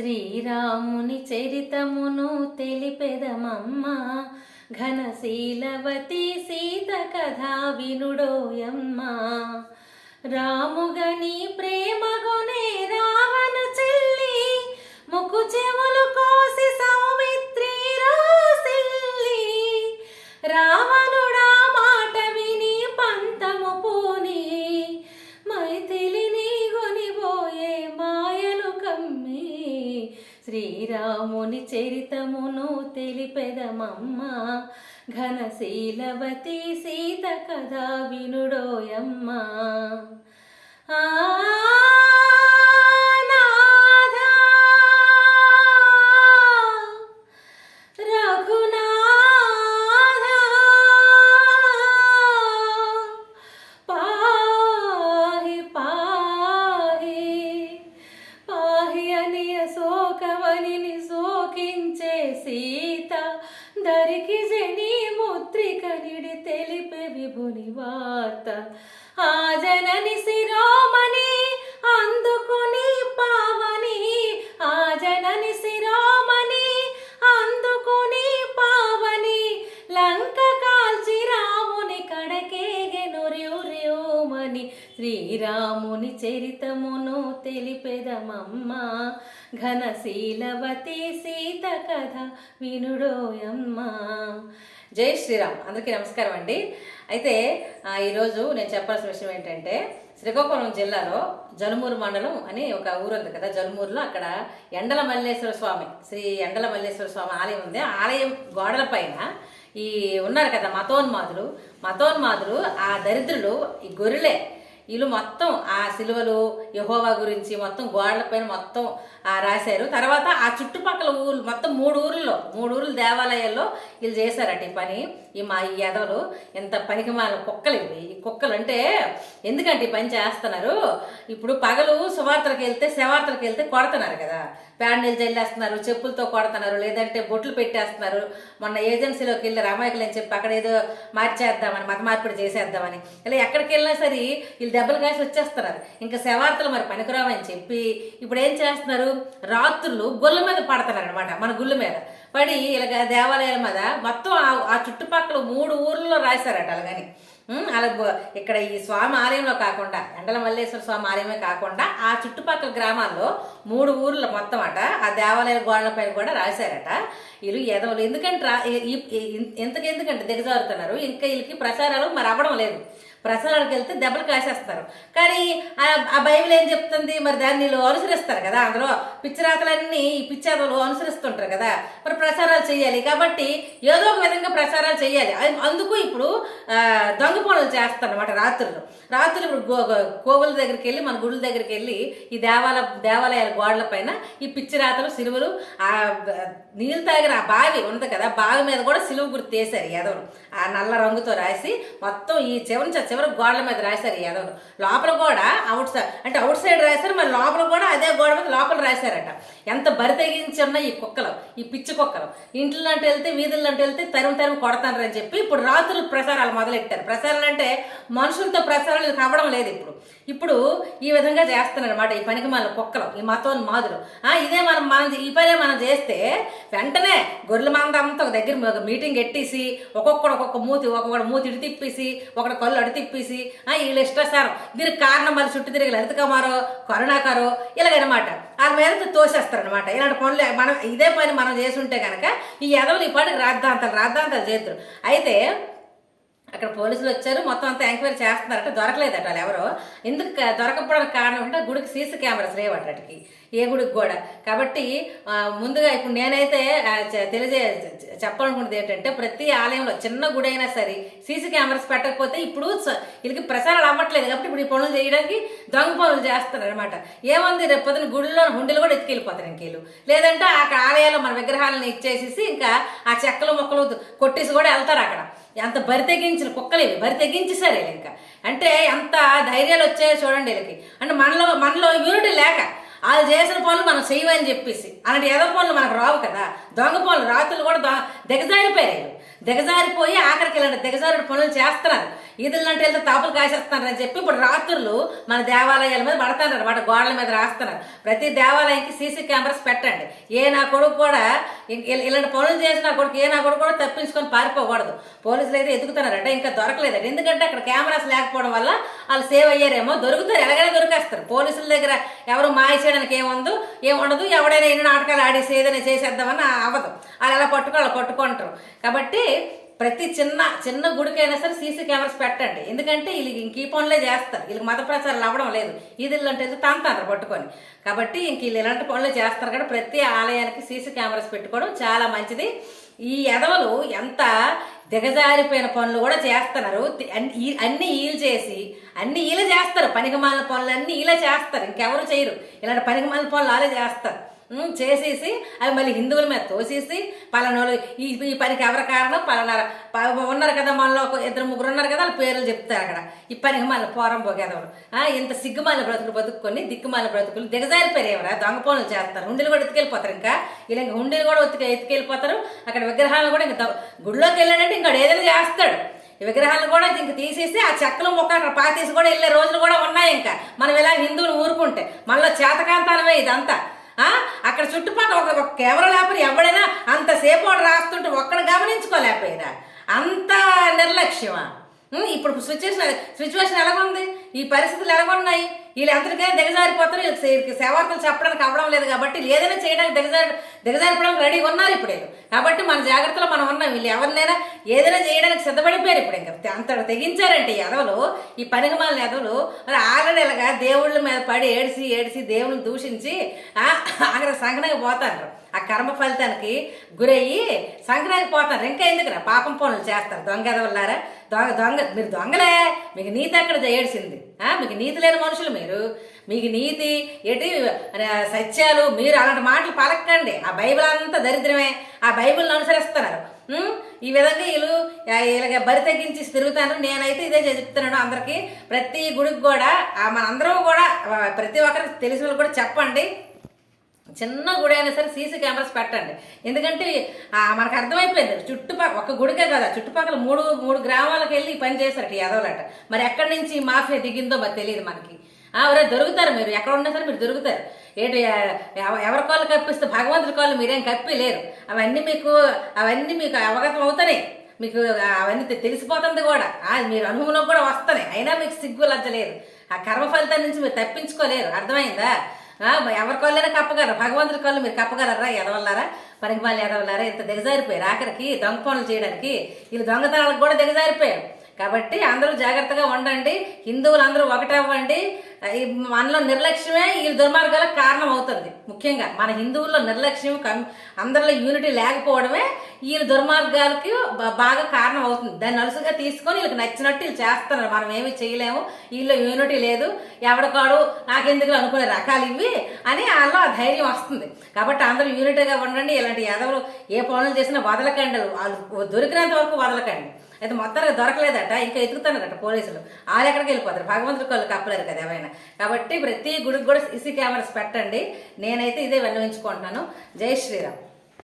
శ్రీరాముని చరితమును తెలిపెదమమ్మ ఘనశీలవతి సీత కథా వినుడోయమ్మ. రాముగని ప్రేమగునే రావణ చెల్లి ముకు చెవులు కోసి సౌమిత్రి రాసిల్లి. రావణుడా మాట విని పంతము పూని మైథిలిని గొనిపోయే మాయలు కమ్మి. శ్రీరాముని చరితమును తెలిపెదమమ్మ ఘనశీలవతి సీత కథా వినుడోయమ్మ. శోకవనిని శోకించే సీత దరికి జని ముద్రిక నిడి తెలిపే విభుని వార్త. ఆ జనని శిరోమణి అందుకుని పావని, ఆ జనని శిరోమణి అందుకుని పావని. లంక కాల్చి రాముని కడకేగెను ర్యూమని. శ్రీరాముని చరితమును తెలిపెదమమ్మ ఘనశీలవతి సీత కథ వినుడోయమ్మ. జై శ్రీరామ్. అందరికీ నమస్కారం అండి. అయితే ఈరోజు నేను చెప్పాల్సిన విషయం ఏంటంటే, శ్రీకాకుళం జిల్లాలో జలుమూరు మండలం అని ఒక ఊరు ఉంది కదా, జలుమూరులో అక్కడ ఎండల మల్లేశ్వర స్వామి, శ్రీ ఎండల మల్లేశ్వర స్వామి ఆలయం ఉంది. ఆలయం గోడల పైన ఈ ఉన్నారు కదా మతోన్మాదులు, ఆ దరిద్రులు, ఈ గొర్రెలే వీళ్ళు మొత్తం ఆ సిలువలు యెహోవా గురించి మొత్తం గోడల పైన మొత్తం రాశారు. తర్వాత ఆ చుట్టుపక్కల ఊర్లు మొత్తం మూడు ఊర్లు దేవాలయాల్లో వీళ్ళు చేశారట ఈ పని. ఈ ఎదవలు ఎంత పనికిమాల కుక్కలు ఇవి. ఈ కుక్కలు అంటే ఎందుకంటే ఈ పని చేస్తున్నారు. ఇప్పుడు పగలు శవార్తలకు వెళ్తే కొడుతున్నారు కదా, పేడ నీళ్ళు చల్లేస్తున్నారు, చెప్పులతో కొడుతున్నారు, లేదంటే బొట్లు పెట్టేస్తున్నారు. మొన్న ఏజెన్సీలోకి వెళ్ళి అమాయకులు అని చెప్పి అక్కడ ఏదో మార్చేద్దామని, మత మార్పిడి చేసేద్దామని, ఇలా ఎక్కడికి వెళ్ళినా సరే వీళ్ళు దెబ్బలు కాసి వచ్చేస్తున్నారు. ఇంకా శవార్తలు మరి పనికిరావని చెప్పి ఇప్పుడు ఏం చేస్తున్నారు, రాత్రులు గుళ్ళ మీద పడుతున్నారు అనమాట. మన గుళ్ళ మీద పడి ఇలాగ దేవాలయాల మీద మొత్తం ఆ చుట్టుపక్కల 3 ఊర్లలో రాశారట. అలాగని అలా ఇక్కడ ఈ స్వామి ఆలయంలో కాకుండా, ఎండల మల్లేశ్వర స్వామి ఆలయమే కాకుండా ఆ చుట్టుపక్కల గ్రామాల్లో 3 ఊర్లు మొత్తం అట ఆ దేవాలయ గోడలపై కూడా రాశారట. వీళ్ళు ఎదవలు ఎందుకంటే ఎందుకంటే దిగజారుతున్నారు. ఇంకా వీళ్ళకి ప్రచారాలు మరి అవ్వడం లేదు. ప్రసారాలకు వెళ్తే దెబ్బలు కాసేస్తారు. కానీ ఆ బైబిల్ ఏం చెప్తుంది మరి, దాన్ని వీళ్ళు అనుసరిస్తారు కదా, అందులో పిచ్చిరాతలన్నీ ఈ పిచ్చేతలు అనుసరిస్తుంటారు కదా, మరి ప్రచారాలు చేయాలి. కాబట్టి ఏదో ఒక విధంగా ప్రచారాలు చేయాలి. అందుకు ఇప్పుడు దొంగ పనులు చేస్తారు అన్నమాట. రాత్రులు ఇప్పుడు కోవుల దగ్గరికి వెళ్ళి, మన గుడుల దగ్గరికి వెళ్ళి ఈ దేవాలయాల గోడల పైన ఈ పిచ్చిరాతలు సిలువలు, ఆ నీళ్ళు తాగిన ఆ బావి ఉంది కదా, బావి మీద కూడా సిలువ గుర్తు వేశారు ఎదవలు. ఆ నల్ల రంగుతో రాసి మొత్తం ఈ చివరి గోడల మీద రాశారు ఎదవలు. లోపల కూడా అవుట్ సైడ్ రాశారు, మరి లోపల కూడా అదే గోడ మీద లోపల రాశారట. ఎంత బరి తెగించి ఉన్న ఈ కుక్కలు, ఈ పిచ్చి కుక్కలు ఇంట్లో వెళ్తే వీధుల్లోంటి వెళ్తే తరుము కొడతారు అని చెప్పి ఇప్పుడు రాత్రులు ప్రసారాలు మొదలెట్టారు. ప్రసారాలు అంటే మనుషులతో ప్రసారాలు కావడం లేదు. ఇప్పుడు ఈ విధంగా చేస్తున్నారు అనమాట ఈ పనికి మన కుక్కలు, ఈ మతోన్మాదులు. ఇదే ఈ పనే మనం చేస్తే వెంటనే గొర్రెల మంద అంతా ఒక దగ్గర మీటింగ్ ఎట్టేసి ఒక్కొక్క మూతి ఇటు తిప్పేసి, ఒకటి కళ్ళు అడు తిప్పేసి, వీళ్ళు ఇష్టాసారం దీనికి కారణం మళ్ళీ చుట్టూ తిరిగి లలితకుమారో కరుణాకరో ఇలాగనమాట వాళ్ళ మీద తోసేస్తారనమాట. ఇలాంటి పనులు ఇదే పని మనం చేసి ఉంటే కనుక ఈ ఎదవలు ఈ పాటికి రాద్ధాంతాలు చేద్దరు. అయితే అక్కడ పోలీసులు వచ్చారు, మొత్తం అంతా ఎంక్వైరీ చేస్తున్నారట. దొరకలేదట వాళ్ళు ఎవరో. ఎందుకు దొరకపోవడానికి కారణం అంటే గుడికి సీసీ కెమెరాస్ లేవటకి, ఏ గుడికి కూడా. కాబట్టి ముందుగా ఇప్పుడు నేనైతే చెప్పాలనుకున్నది ఏంటంటే, ప్రతి ఆలయంలో చిన్న గుడి అయినా సరే సీసీ కెమెరాస్ పెట్టకపోతే ఇప్పుడు వీళ్ళకి ప్రసారాలు అవ్వట్లేదు. కాబట్టి ఇప్పుడు ఈ పనులు చేయడానికి దొంగ పనులు చేస్తున్నారు అనమాట. ఏముంది, రేపు పొద్దున గుడిలో హుండీలు కూడా ఎత్తుకెళ్ళిపోతారు ఇంకేళ్ళు. లేదంటే అక్కడ ఆలయాల్లో మన విగ్రహాలను ఇచ్చేసేసి ఇంకా ఆ చెక్కలు మొక్కలు కొట్టేసి కూడా వెళ్తారు అక్కడ. ఎంత బరి తెగించిన కుక్కలు ఇవి, బరి తెగించేసారు వీళ్ళు. ఇంకా అంటే ఎంత ధైర్యాలు వచ్చాయో చూడండి వీళ్ళకి. అంటే మనలో యూనిటీ లేక వాళ్ళు చేసిన పనులు మనం చేయమని చెప్పేసి అలాంటి ఏదో పనులు మనకు రావు కదా. దొంగ పనులు రాత్రులు కూడా దిగజారిపోయారు. దిగజారిపోయి ఆఖరికి ఇలాంటి దిగజారుడు పనులు చేస్తున్నారు. ఈదులంటే వెళ్తే తాపులు కాసేస్తున్నారని చెప్పి ఇప్పుడు రాత్రులు మన దేవాలయాల మీద పడుతున్నారు, వాటి గోడల మీద రాస్తున్నారు. ప్రతి దేవాలయానికి సీసీ కెమెరాస్ పెట్టండి. నా కొడుకు కూడా ఇలాంటి పనులు చేసి నా కొడుకు కూడా తప్పించుకొని పారిపోకూడదు. పోలీసులు అయితే ఎదుగుతున్నారట, ఇంకా దొరకలేదట. ఎందుకంటే అక్కడ కెమెరాస్ లేకపోవడం వల్ల వాళ్ళు సేవ్ అయ్యారేమో. దొరుకుతారు, ఎలాగైనా దొరికేస్తారు. పోలీసుల దగ్గర ఎవరు మాయ చేయడానికి ఏముండదు. ఎవడైనా ఎన్ని నాటకాలు ఆడేసి ఏదైనా చేసేద్దామని అవ్వదు. వాళ్ళు ఎలా పట్టుకుంటారు. కాబట్టి ప్రతి చిన్న గుడికైనా సరే సీసీ కెమెరాస్ పెట్టండి. ఎందుకంటే వీళ్ళకి ఇంక ఈ పనులే చేస్తారు. వీళ్ళకి మత ప్రచారాలు అవ్వడం లేదు. ఈదిల్లంటే తంతారు పట్టుకొని. కాబట్టి ఇంక వీళ్ళు ఇలాంటి పనులే చేస్తారు కదా. ప్రతి ఆలయానికి సీసీ కెమెరాస్ పెట్టుకోవడం చాలా మంచిది. ఈ ఎదవలు ఎంత దిగజారిపోయిన పనులు కూడా చేస్తున్నారు. అన్ని వీళ్ళు చేస్తారు. పనికిమాలిన పనులు అన్నీ వీళ్ళే చేస్తారు, ఇంకెవరు చేయరు. ఇలాంటి పనికిమాలిన పనులు వాళ్ళే చేస్తారు. చేసేసి అవి మళ్ళీ హిందువుల మీద తోసేసి పలానోళ్ళు ఈ పనికి ఎవరి కారణం పలానా ఉన్నారు కదా, మనలో 2-3 ఉన్నారు కదా, వాళ్ళ పేర్లు చెప్తారు అక్కడ. ఈ పనికి మళ్ళీ పోరం పోగేదవరు. ఇంత సిగ్గుమాల బతుకుని దిక్కుమాల బ్రతుకులు దిగజారిపోయారు. ఎవరా దొంగ పనులు చేస్తారు. హుండీలు కూడా ఎత్తుకెళ్ళిపోతారు. ఇంకా ఇలా హుండీలు కూడా ఎత్తుకెళ్ళిపోతారు. అక్కడ విగ్రహాలు కూడా ఇంకా గుడిలోకి వెళ్ళాడంటే ఇంకా ఏదైనా చేస్తాడు. ఈ విగ్రహాలు కూడా ఇంక తీసేసి ఆ చెక్కలు మొక్క అక్కడ పాతేసి కూడా వెళ్ళే రోజులు కూడా ఉన్నాయి. ఇంకా మనం ఇలా హిందువులు ఊరుకుంటే మళ్ళీ చేతకాంతాలమే ఇదంతా. అక్కడ చుట్టుపక్కల ఒక కెమెరా లేకపోతే ఎవడైనా అంతసేపు వాడు రాస్తుంటే ఒక్కడ గమనించుకోలేకపోయినా అంత నిర్లక్ష్యమా? ఇప్పుడు సిచ్యువేషన్ ఎలాగుంది, ఈ పరిస్థితులు ఎలాగున్నాయి? వీళ్ళు ఎంతకైనా దిగజారిపోతారు. వీళ్ళకి సేవార్తలు చెప్పడానికి అవ్వడం లేదు కాబట్టి ఏదైనా చేయడానికి దిగజారిపోవడానికి రెడీగా ఉన్నారు ఇప్పుడు వీళ్ళు. కాబట్టి మన జాగ్రత్తలో మనం ఉన్నాం. వీళ్ళు ఎవరినైనా ఏదైనా చేయడానికి సిద్ధపడిపోయారు. ఇప్పుడు ఇంకా అంత తెగించారంటే ఈ ఎదవలు, ఈ పనికిమాలిన ఎదవలు ఆల్రెడీ ఇలాగా దేవుళ్ళ మీద పడి ఏడిసి దేవుళ్ళని దూషించి ఆఖరి సంఘనానికి పోతారు. ఆ కర్మ ఫలితానికి గురయ్యి సంక్రాంతికి పోతారు. ఇంకా ఎందుకురా పాపం పనులు చేస్తారు దొంగ ఎదవల్లారా. మీరు దొంగలే. మీకు నీతి ఎక్కడ ఏడ్చింది? మీకు నీతి లేని మనుషులు మీరు. మీకు నీతి ఏంటి, సత్యాలు మీరు అలాంటి మాటలు పలకండి. ఆ బైబిల్ అంతా దరిద్రమే. ఆ బైబిల్ని అనుసరిస్తున్నారు. ఈ విధంగా వీళ్ళు ఇలాగ బరి తగ్గించి తిరుగుతాను. నేనైతే ఇదే చెప్తున్నాను అందరికీ. ప్రతి గుడికి కూడా మనందరం కూడా ప్రతి ఒక్కరికి తెలిసిన కూడా చెప్పండి. చిన్న గుడి అయినా సరే సీసీ కెమెరాస్ పెట్టండి. ఎందుకంటే మనకు అర్థమైపోయింది చుట్టుపక్కల ఒక గుడికే కదా, చుట్టుపక్కల మూడు గ్రామాలకు వెళ్ళి పని చేశారట ఈ ఎదవలట. మరి ఎక్కడి నుంచి మాఫియా దిగిందో మరి తెలియదు మనకి. ఎవరైనా దొరుకుతారు. మీరు ఎక్కడ ఉన్నా సరే మీరు దొరుకుతారు. ఏంటి ఎవరి కాళ్ళు కప్పిస్తే భగవంతుడి కాళ్ళు మీరేం కప్పి లేరు. అవన్నీ మీకు అవగతం అవుతున్నాయి. మీకు అవన్నీ తెలిసిపోతుంది కూడా. మీరు అనుభవంలో కూడా వస్తున్నాయి. అయినా మీకు సిగ్గు లజ్జలేదు. ఆ కర్మ ఫలితం నుంచి మీరు తప్పించుకోలేరు. అర్థమైందా? ఎవరి కాళ్ళైనా కప్పగలరు, భగవంతుడి కాళ్ళు మీరు కప్పగలరా? ఎదవల్లారా, పనికి మళ్ళీ ఎదవల్లారా. ఇంత దిగజారిపోయారు. ఆఖరికి దొంగ పనులు చేయడానికి వీళ్ళు దొంగతనాలకు కూడా దిగజారిపోయారు. కాబట్టి అందరూ జాగ్రత్తగా ఉండండి. హిందువులు అందరూ ఒకటవ్వండి. మనలో నిర్లక్ష్యమే ఈ దుర్మార్గాలకు కారణం అవుతుంది. ముఖ్యంగా మన హిందువుల్లో నిర్లక్ష్యం, అందరిలో యూనిటీ లేకపోవడమే ఈ దుర్మార్గాలకి బాగా కారణం అవుతుంది. దాన్ని అలుసుగా తీసుకొని వీళ్ళకి నచ్చినట్టు వీళ్ళు చేస్తున్నారు. మనం ఏమీ చేయలేము, వీళ్ళు యూనిటీ లేదు, ఎవడకాడు నాకెందుకు అనుకునే రకాలు ఇవి అని వాళ్ళలో ఆ ధైర్యం వస్తుంది. కాబట్టి అందరూ యూనిటీగా ఉండండి. ఇలాంటి యాదవులు ఏ పనులు చేసినా వదలకండి. వాళ్ళు దొరికినంత వరకు వదలకండి. అయితే మొత్తానికి దొరకలేదట, ఇంకా ఎదుగుతున్నారట పోలీసులు. వాళ్ళు ఎక్కడికి వెళ్ళిపోతారు? భగవంతుడి వాళ్ళు కప్పలేరు కదా ఎవరైనా. కాబట్టి ప్రతి గుడికి కూడా సీసీ కెమెరాస్ పెట్టండి. నేనైతే ఇదే విన్నవించుకుంటున్నాను. జై శ్రీరామ్.